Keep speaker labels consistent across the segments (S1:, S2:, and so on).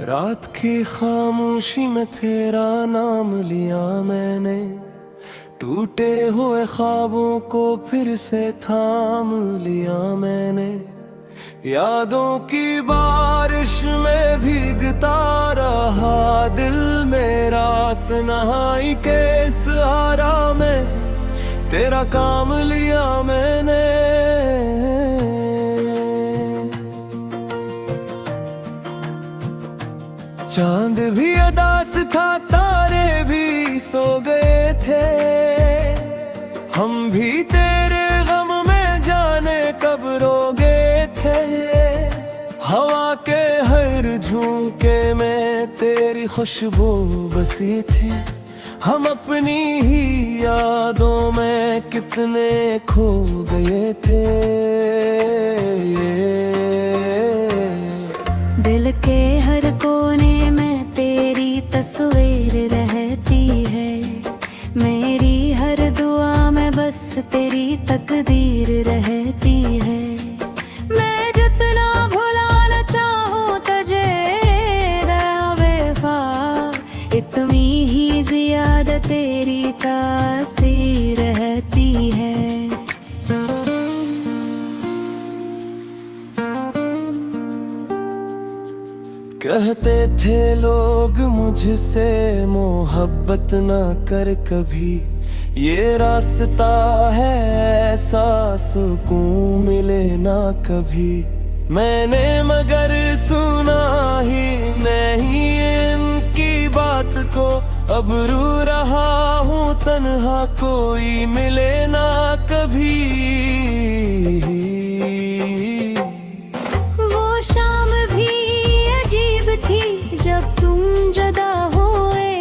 S1: रात की खामोशी में तेरा नाम लिया मैंने, टूटे हुए ख्वाबों को फिर से थाम लिया मैंने। यादों की बारिश में भीगता रहा दिल मेरा, तन्हाई के सहारा में तेरा काम लिया मैंने। चांद भी उदास था, तारे भी सो गए थे, हम भी तेरे गम में जाने कब रो गए थे। हवा के हर झोंके में तेरी खुशबू बसी थी, हम अपनी ही यादों में कितने खो गए थे।
S2: दिल के हर कोने में तेरी तस्वीर रहती है, मेरी हर दुआ में बस तेरी तकदीर रहती है। मैं जितना भुलाना चाहूँ तुझे बेवफा, इतनी ही ज्यादा तेरी तासीर रहती है।
S1: कहते थे लोग मुझसे मोहब्बत ना कर कभी, ये रास्ता है ऐसा सुकून मिले ना कभी। मैंने मगर सुना ही नहीं इनकी बात को, अब रो रहा हूँ तन्हा, कोई मिले ना कभी।
S2: वो शाम भी अजीब थी जब तुम जुदा हुए,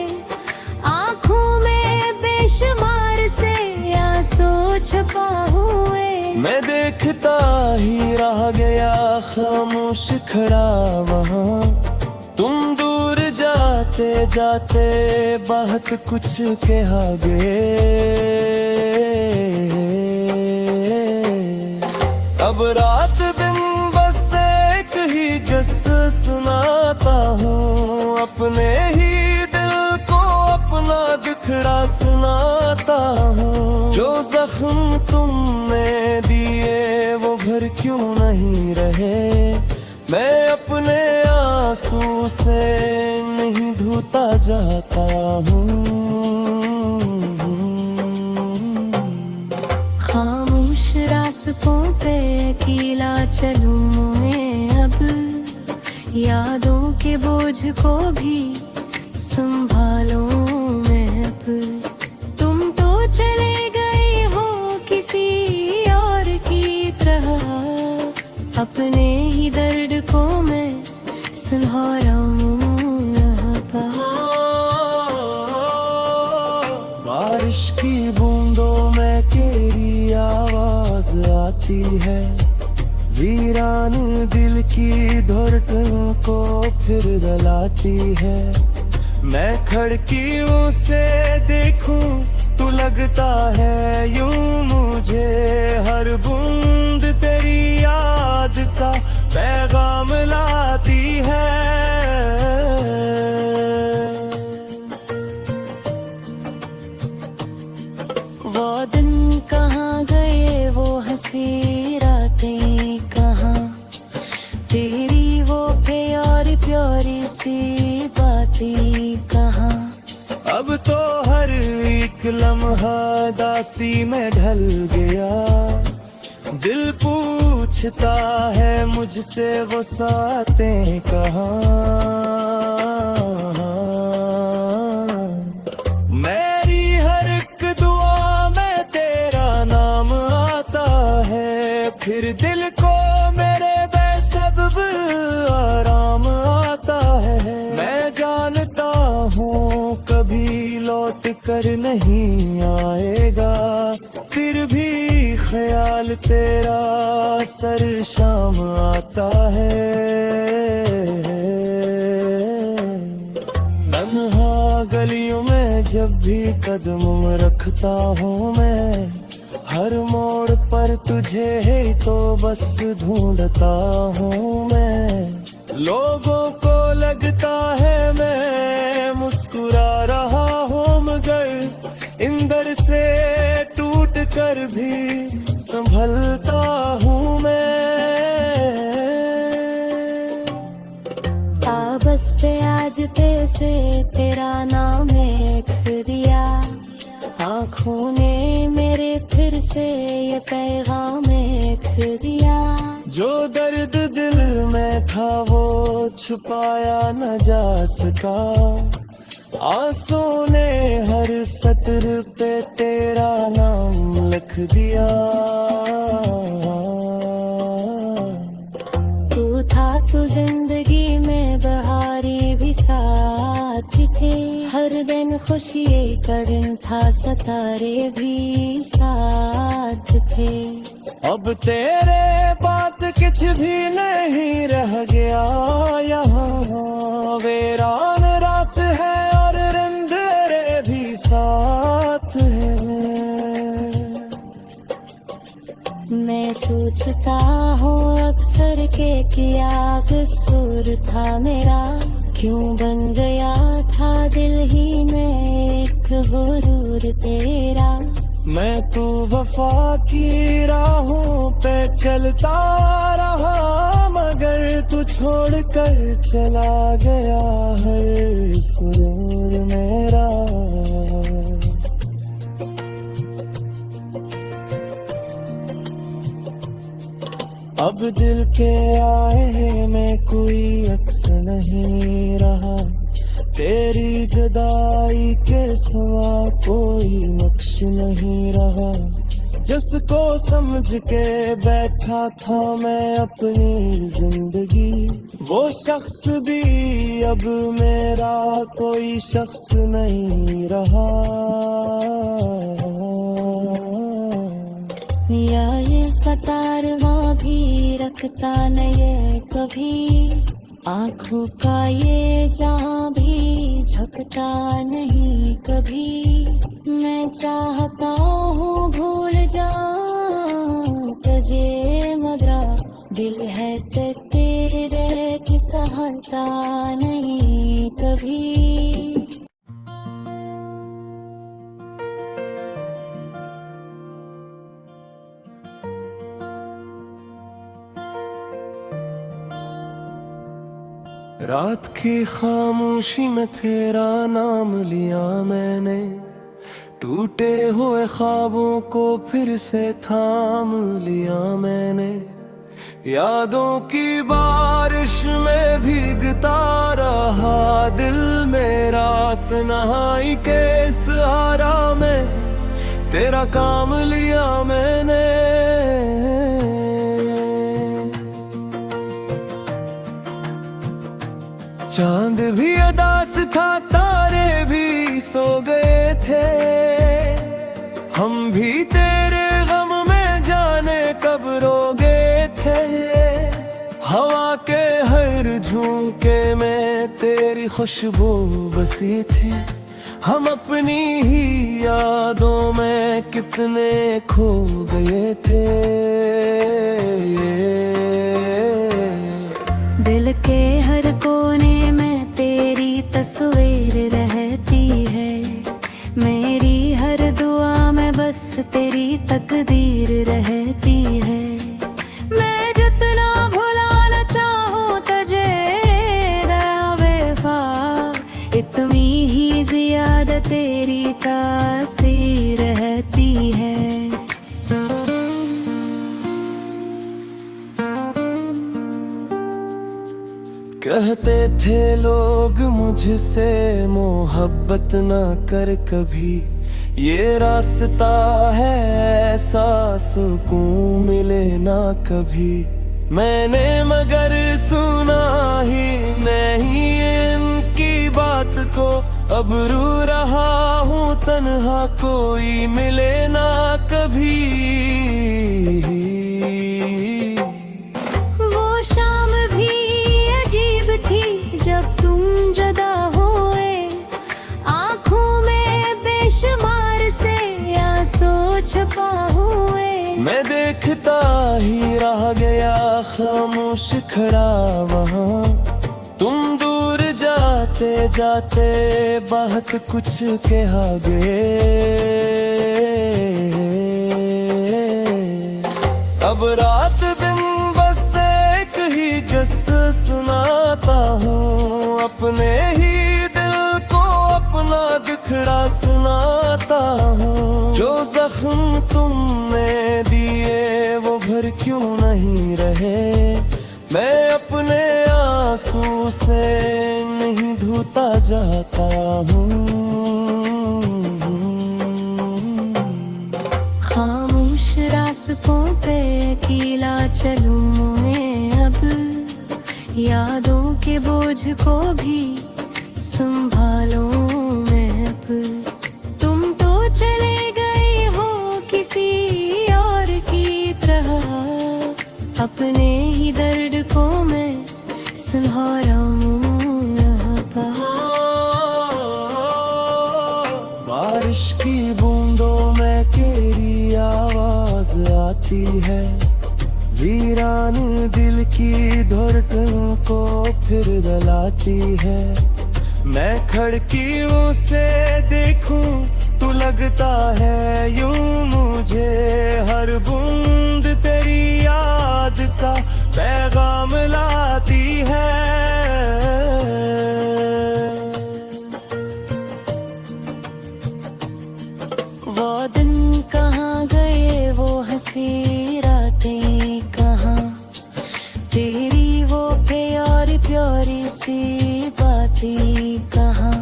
S2: आँखों में बेशुमार से आंसू छुपा हुए।
S1: मैं देखता ही रह गया खामोश खड़ा वहाँ, तुम दूर जाते जाते बहुत कुछ कहा गए। अब रात दिन बस एक ही किस्सा सुनाता हूँ, अपने ही दिल को अपना दुखड़ा सुनाता हूँ। जो जख्म तुमने दिए वो भर क्यों नहीं रहे, मैं अपने आंसू से नहीं धोता जाता हूँ।
S2: खामोश रास्तों पे अकेला चलूं मैं अब, यादों के बोझ को भी संभालूं मैं अब। तुम तो चले गए हो किसी और की तरह, अपने ही दर्द को मैं संभालूं यहाँ पर।
S1: बारिश की बूंदों में तेरी आवाज आती है, वीरान दिल की धड़कन को फिर रुलाती है। मैं खिड़कियों से देखूं तो लगता है यूं मुझे, हर बूंद तेरी याद का पैगाम लाती है।
S2: वो दिन कहाँ गए, वो हंसी रातें कहाँ, तेरी वो प्यारी प्यारी सी बातें कहाँ।
S1: अब तो हर एक लम्हा दासी में ढल गया, दिल पूछता है मुझसे वो सातें कहाँ। मेरी हर एक दुआ में तेरा नाम आता है, फिर दिल को मेरे बेसब्ब आराम आता है। मैं जानता हूँ कभी लौट कर नहीं आएगा, फिर भी ख्याल तेरा सर शाम आता है। तन्हा गलियों में जब भी कदम रखता हूँ मैं, हर मोड़ पर तुझे ही तो बस ढूंढता हूँ मैं। लोगों को लगता है मैं मुस्कुरा रहा हूँ, मगर अंदर से टूट कर भी संभलता हूँ मैं।
S2: बस पे आज पे से तेरा नाम लिख दिया, आँखों ने मेरे फिर से ये पैगाम लिख दिया।
S1: जो दर्द दिल में था वो छुपाया न जा सका, आंसू ने हर सतर पे तेरा नाम लिख दिया।
S2: तू था तो जिंदगी में बहारी भी साथ थे, हर दिन खुशी का दिन था सितारे भी साथ थे।
S1: अब तेरे बात कुछ भी नहीं रह गया यहाँ, वीरान रात है और अंधेरे भी साथ है।
S2: मैं सोचता हूँ अक्सर के क्या कसूर था मेरा, क्यों बन गया था दिल ही में एक गुरूर तेरा।
S1: मैं तू वफा की राहों पे चलता रहा, मगर तू छोड़ कर चला गया हर सुरूर मेरा। अब दिल के आए में कोई अक्स नहीं रहा, तेरी जुदाई के सिवा कोई नक्श नहीं रहा। जिसको समझ के बैठा था मैं अपनी जिंदगी, वो शख्स भी अब मेरा कोई शख्स नहीं रहा।
S2: या ये कतार वहाँ भी रखता न ये कभी, आँखों का ये जहाँ भी झकता नहीं कभी। मैं चाहता हूँ भूल जाऊँ तुझे मगर दिल है तो तेरे की सहता नहीं कभी।
S1: रात की खामोशी में तेरा नाम लिया मैंने, टूटे हुए ख्वाबों को फिर से थाम लिया मैंने। यादों की बारिश में भीगता रहा दिल मेरा, तन्हाई के सहारा में तेरा काम लिया मैंने। चांद भी उदास था, तारे भी सो गए थे, हम भी तेरे गम में जाने कब रो गए थे। हवा के हर झोंके में तेरी खुशबू बसी थी, हम अपनी ही यादों में कितने खो गए थे।
S2: दिल के हर कोने में तेरी तस्वीर रहती है, मेरी हर दुआ में बस तेरी तकदीर रहती है। मैं जितना भुलाना चाहूँ तुझे बेवफा, इतनी ही ज्यादा तेरी तासीर रहती है।
S1: कहते थे लोग मुझसे मोहब्बत ना कर कभी, ये रास्ता है ऐसा सुकून मिले ना कभी। मैंने मगर सुना ही नहीं इनकी बात को, अब रो रहा हूँ तन्हा, कोई मिले ना कभी।
S2: वो शाम भी अजीब थी जब तुम जुदा हुए, आँखों में बेशुमार से आंसू छुपा हुए।
S1: मैं देखता ही रह गया खामोश खड़ा वहाँ, तुम दूर जाते जाते बहुत कुछ कहा गए। अब रात दिन बस एक ही किस्सा सुनाता हूँ, अपने ही दिल को अपना दुखड़ा सुनाता हूँ। जो जख्म तुमने दिए वो भर क्यों नहीं रहे, मैं अपने आंसू से नहीं धोता जाता हूँ।
S2: खामोश रास्तों पे अकेला चलूं मैं अब, यादों के बोझ को भी संभालूं मैं अब। तुम तो चले गए हो किसी और की तरह, अपने ही दर्द को मैं संभालूं यहाँ पर।
S1: बारिश की बूंदों में तेरी आवाज आती है, वीरान दिल की धड़कन को फिर रुलाती है। मैं खिड़कियों से देखूं तो लगता है यूं मुझे हर बूंद तेरी याद का पैगाम लाती है।
S2: वो दिन कहाँ गए, वो हंसी रातें कहाँ, तेरी वो प्यारी प्यारी सी बातें कहाँ।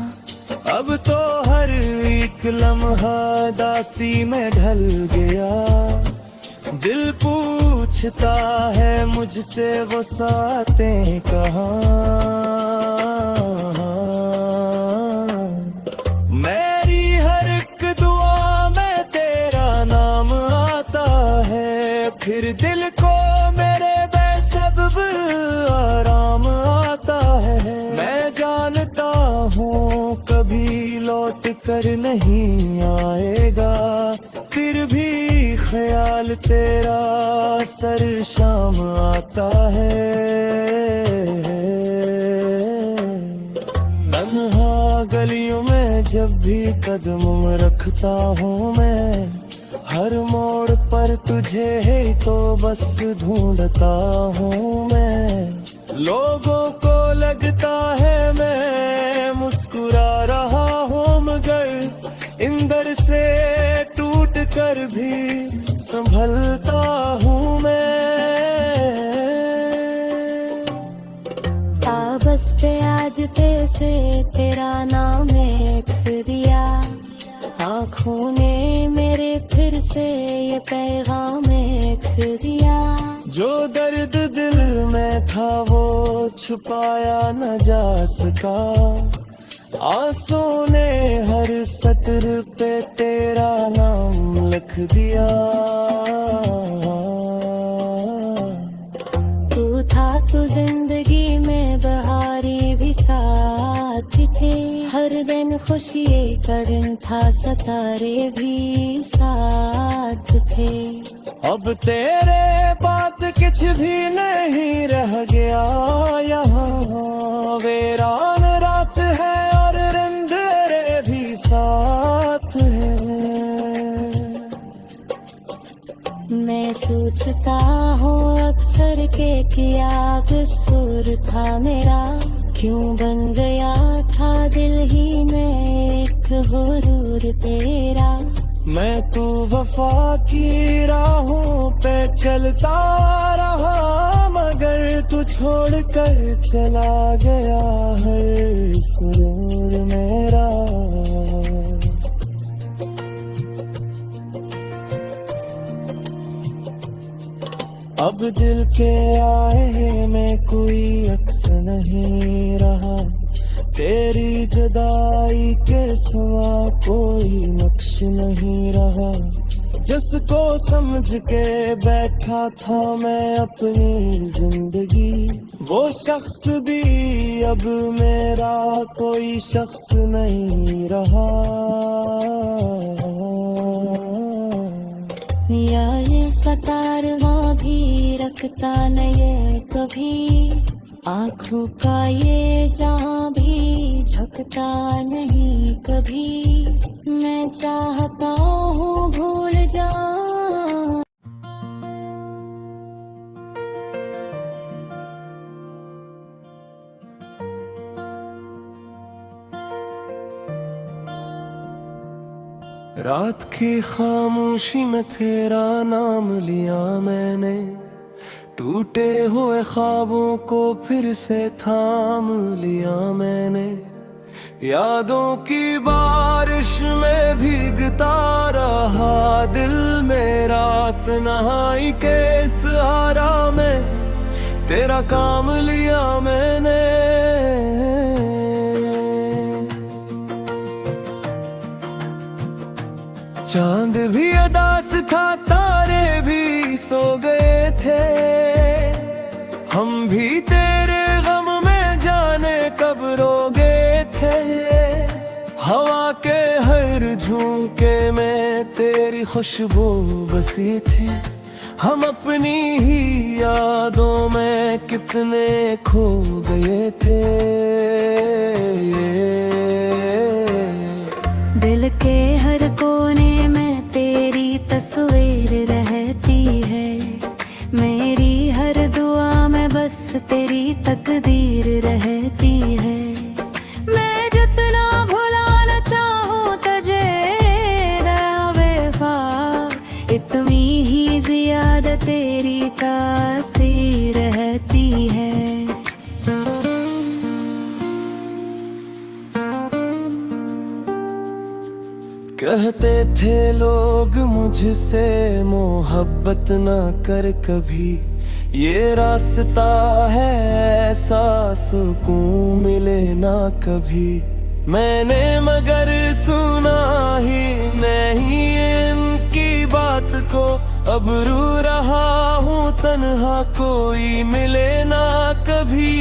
S1: अब तो हर एक लम्हा दासी में ढल गया, दिल पूछता है मुझसे वो सातें कहाँ। मेरी हर एक दुआ में तेरा नाम आता है, फिर दिल को मेरे बेसब्ब आराम आता है। मैं जानता हूँ कभी लौट कर नहीं आएगा, फिर भी ख्याल तेरा सर शाम आता है। तन्हा गलियों में जब भी कदम रखता हूँ मैं, हर मोड़ पर तुझे ही तो बस ढूंढता हूँ मैं। लोगों को लगता है मैं मुस्कुरा रहा हूँ, मगर इंदर से टूट कर भी संभलता हूँ मैं।
S2: ताबस पे आज पे से तेरा नाम लिख दिया, आँखों ने मेरे फिर से ये पैगाम लिख दिया।
S1: जो दर्द दिल में था वो छुपाया न जा सका, आंसू ने हर सतर पे तेरा नाम लिख दिया।
S2: तू था तो जिंदगी में बहारी भी साथ थे, हर दिन खुशी का दिन था सितारे भी साथ थे।
S1: अब तेरे बात कुछ भी नहीं रह गया यहाँ, वीरान रात है और अंधेरे भी साथ है।
S2: मैं सोचता हूँ अक्सर के क्या कसूर था मेरा, क्यों बन गया था दिल ही में एक गुरूर तेरा।
S1: मैं तू वफा की राहों पे चलता रहा, मगर तू छोड़ कर चला गया हर सुरूर मेरा। अब दिल के आए में कोई अक्स नहीं रहा, तेरी जुदाई के सिवा कोई नक्श नहीं रहा। जिसको समझ के बैठा था मैं अपनी जिंदगी, वो शख्स भी अब मेरा कोई शख्स नहीं रहा।
S2: भटकता न ये कभी, आँखों का ये जहाँ भी झुकता नहीं कभी। मैं चाहता हूँ भूल जाऊं।
S1: रात की खामोशी में तेरा नाम लिया मैंने, टूटे हुए ख्वाबों को फिर से थाम लिया मैंने। यादों की बारिश में भीगता रहा दिल मेरा, तन्हाई के सहारा में तेरा काम लिया मैंने। चांद भी उदास था, तारे भी सो गए थे, हम भी तेरे गम में जाने कब रो गए थे। हवा के हर झोंके में तेरी खुशबू बसी थी, हम अपनी ही यादों में कितने खो गए थे।
S2: दिल के हर कोने में तेरी तस्वीर रहती है, मेरी हर दुआ में बस तेरी तकदीर रहती है। मैं जितना भुलाना चाहूँ तुझे बेवफा, इतनी ही ज्यादा तेरी तासीर रहती है।
S1: कहते थे लोग मुझसे मोहब्बत ना कर कभी, ये रास्ता है ऐसा सुकून मिले ना कभी। मैंने मगर सुना ही नहीं इनकी बात को, अब रो रहा हूँ तन्हा, कोई मिले ना कभी।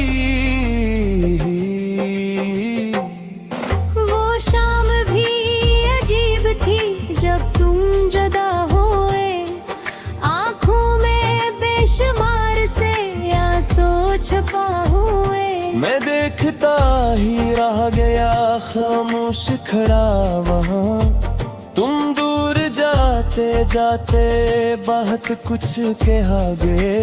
S2: वो शाम भी अजीब थी जब तुम जुदा हुए, आँखों में बेशुमार से आंसू छुपा हुए।
S1: मैं देखता ही रह गया खामोश खड़ा वहाँ, तुम दूर जाते जाते बहुत कुछ कहा गए।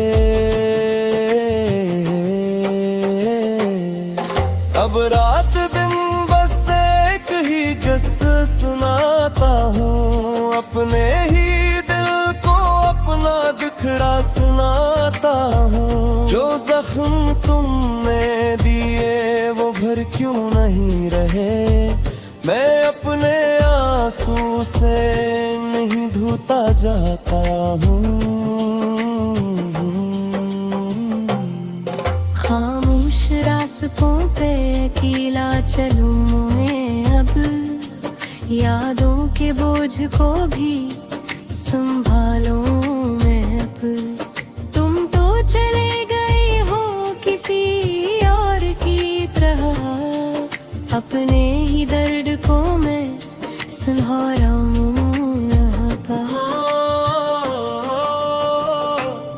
S1: अब रात दिन बस एक ही किस्सा सुनाता हूँ, अपने ही दिल को अपना दुखड़ा सुनाता हूँ। जो जख्म तुमने दिए वो भर क्यों नहीं रहे, मैं अपने आंसू से नहीं धोता जाता हूँ।
S2: खामोश रास्तों पे अकेला चलूं मैं अब, यादों के बोझ को भी संभालूं मैं अब। तुम तो चले गए हो किसी और की तरह, अपने ही दर्द को मैं सुलझाऊं यहाँ पर।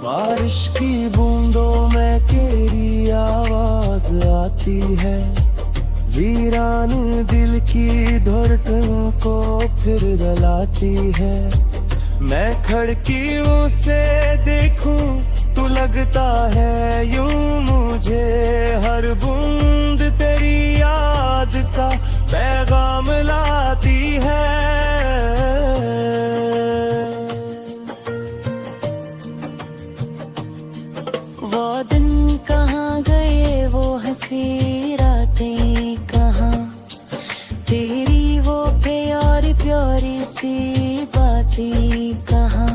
S1: बारिश की बूंदों में तेरी आवाज आती है, वीरान दिल की धड़कन को फिर रुलाती है। मैं खिड़कियों से देखूं तो लगता है यूं मुझे, हर बूंद तेरी याद का पैगाम लाती है।
S2: वो दिन कहाँ गए, वो हंसी रातें कहाँ, तेरी वो प्यारी प्यारी सी बातें कहाँ।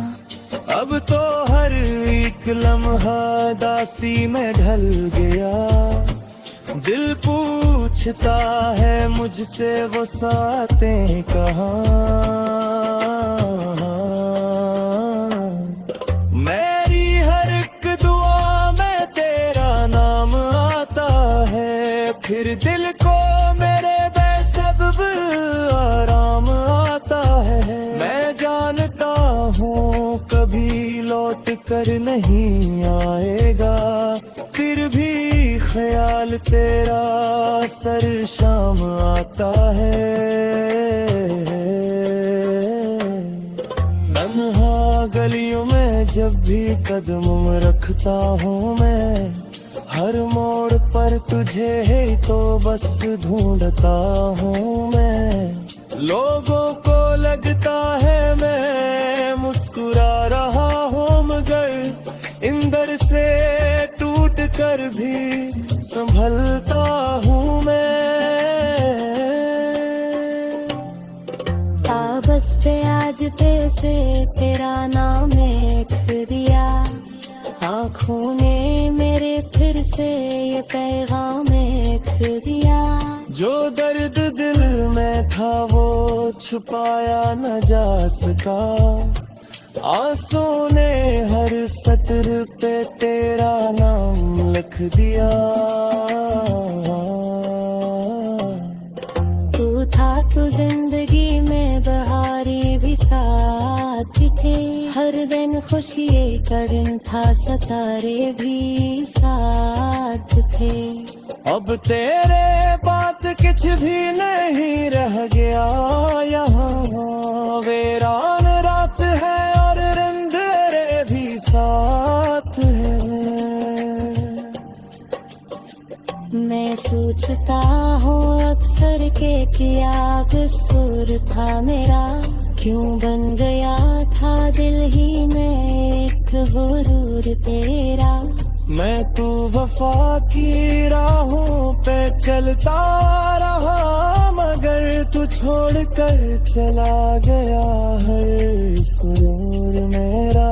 S1: अब तो हर एक लम्हा दासी में ढल गया, दिल पूछता है मुझसे वो सातें कहाँ। मेरी हर एक दुआ में तेरा नाम आता है, फिर दिल को मेरे बेसब्ब आराम आता है। मैं जानता हूँ कभी लौट चक्कर नहीं आएगा, फिर भी ख्याल तेरा सर शाम आता है। तन्हा गलियों में जब भी कदम रखता हूँ मैं, हर मोड़ पर तुझे ही तो बस ढूंढता हूँ मैं। लोगों को लगता है मैं मुस्कुरा रहा हूँ, मगर अंदर से टूट कर भी संभलता हूँ मैं।
S2: बस पे आज से तेरा नाम लिख दिया, आँखों ने मेरे फिर से ये पैगाम लिख दिया।
S1: जो दर्द दिल में था वो छुपाया न जा सका, आंसू ने हर सतर पे तेरा नाम लिख दिया।
S2: तू था तो जिंदगी में बहारी भी साथ थे, हर दिन खुशी का दिन था सितारे भी साथ थे।
S1: अब तेरे बात कुछ भी नहीं रह गया यहाँ, वीरान रात है और अंधेरे भी साथ है।
S2: मैं सोचता हूँ अक्सर के क्या कसूर था मेरा, क्यों बन गया था दिल ही में एक गुरूर तेरा।
S1: मैं तू वफा की राहों पे चलता रहा, मगर तू छोड़ कर चला गया हर सुरूर मेरा।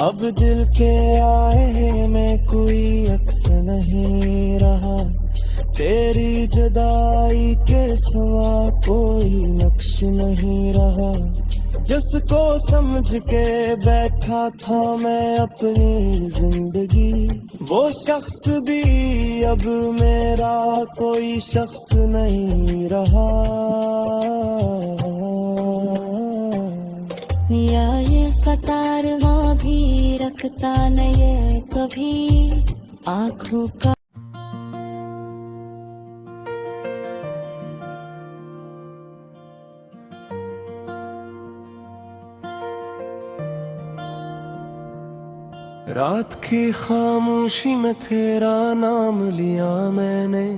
S1: अब दिल के आए में कोई अक्स नहीं रहा, तेरी जुदाई के सिवा कोई नक्श नहीं रहा। जिसको समझ के बैठा था मैं अपनी जिंदगी, वो शख्स भी अब मेरा कोई शख्स नहीं रहा।
S2: या ये कतार वहाँ भी रखता न ये कभी आँखों का।
S1: रात की खामोशी में तेरा नाम लिया मैंने,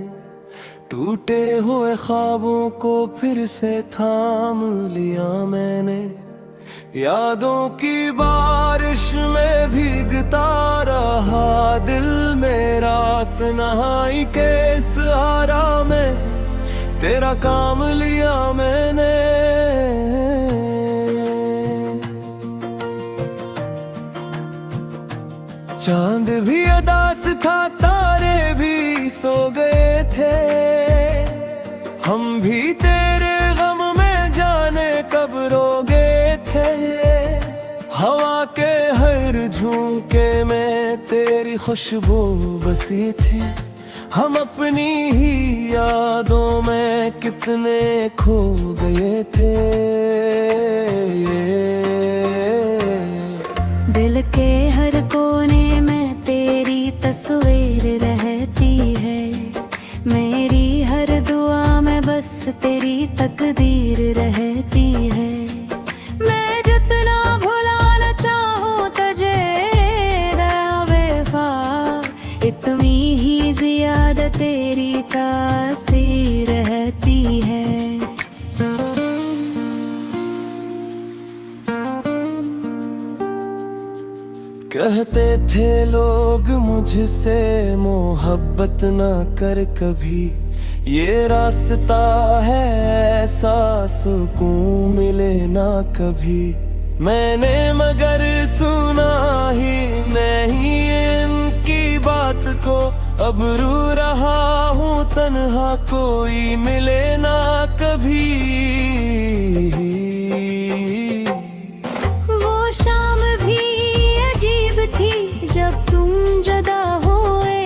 S1: टूटे हुए ख्वाबों को फिर से थाम लिया मैंने। यादों की बारिश में भीगता रहा दिल मेरा, तन्हाई के सहारा में तेरा काम लिया मैंने। चांद भी उदास था, तारे भी सो गए थे, हम भी तेरे गम में जाने कब रो गए थे। हवा के हर झोंके में तेरी खुशबू बसी थी, हम अपनी ही यादों में कितने खो गए थे।
S2: दिल के हर कोने में तेरी तस्वीर रहती है, मेरी हर दुआ में बस तेरी तकदीर रहती है। मैं जितना भुलाना चाहूँ तुझे बेवफा, इतनी ही ज्यादा तेरी तासीर रहती है।
S1: कहते थे लोग मुझसे मोहब्बत ना कर कभी, ये रास्ता है ऐसा सुकून मिले ना कभी। मैंने मगर सुना ही नहीं इनकी बात को, अब रो रहा हूँ तन्हा, कोई मिले ना कभी।
S2: वो शाम भी अजीब थी जब तुम जुदा हुए,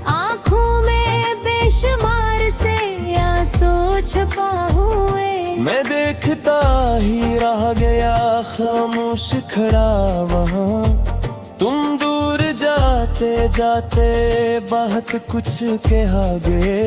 S2: आँखों में बेशुमार से आंसू छुपा
S1: खामोश खड़ा वहाँ, तुम दूर जाते जाते बहुत कुछ कहा गे।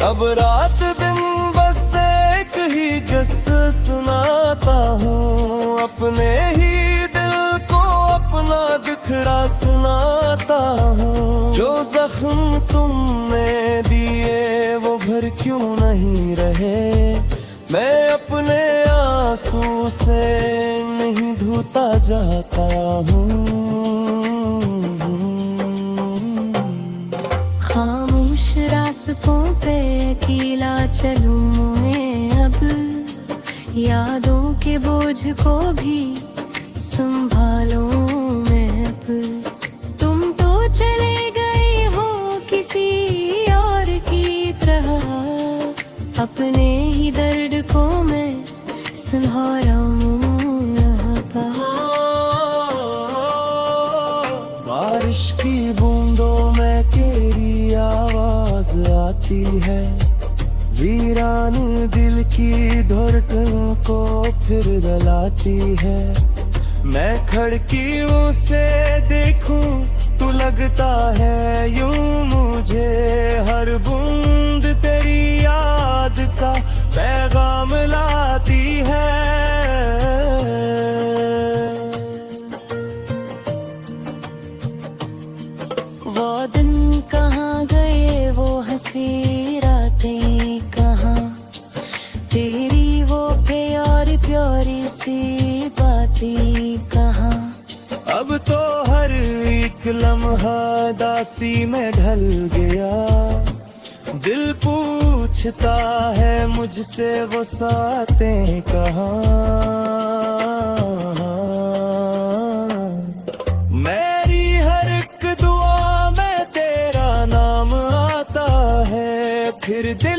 S1: अब रात दिन बस एक ही किस्सा सुनाता हूँ, अपने ही दिल को अपना दुखड़ा सुनाता हूँ। जो जख्म तुमने दिए वो भर क्यों नहीं रहे, मैं अपने आंसू से नहीं धोता जाता हूँ।
S2: खामोश रास्तों पे अकेला चलूं मैं अब, यादों के बोझ को भी संभालूं मैं अब। तुम तो चले गए हो किसी और की तरह, अपने ही दर्द को मैं संभालूं यहाँ पर।
S1: बारिश की बूंदों में तेरी आवाज आती है, वीरान दिल की धड़कन को फिर रुलाती है। मैं खिड़कियों से देखूं तो लगता है यूं मुझे, हर बूंद तेरी याद का पैगाम लाती है।
S2: वो दिन कहाँ गए, वो हंसी रातें कहाँ, तेरी वो प्यारी प्यारी सी बातें कहाँ।
S1: अब तो हर एक लम्हा दासी में ढल गया, दिल पूछता है मुझसे वो सातें कहाँ। मेरी हर एक दुआ में तेरा नाम आता है, फिर दिल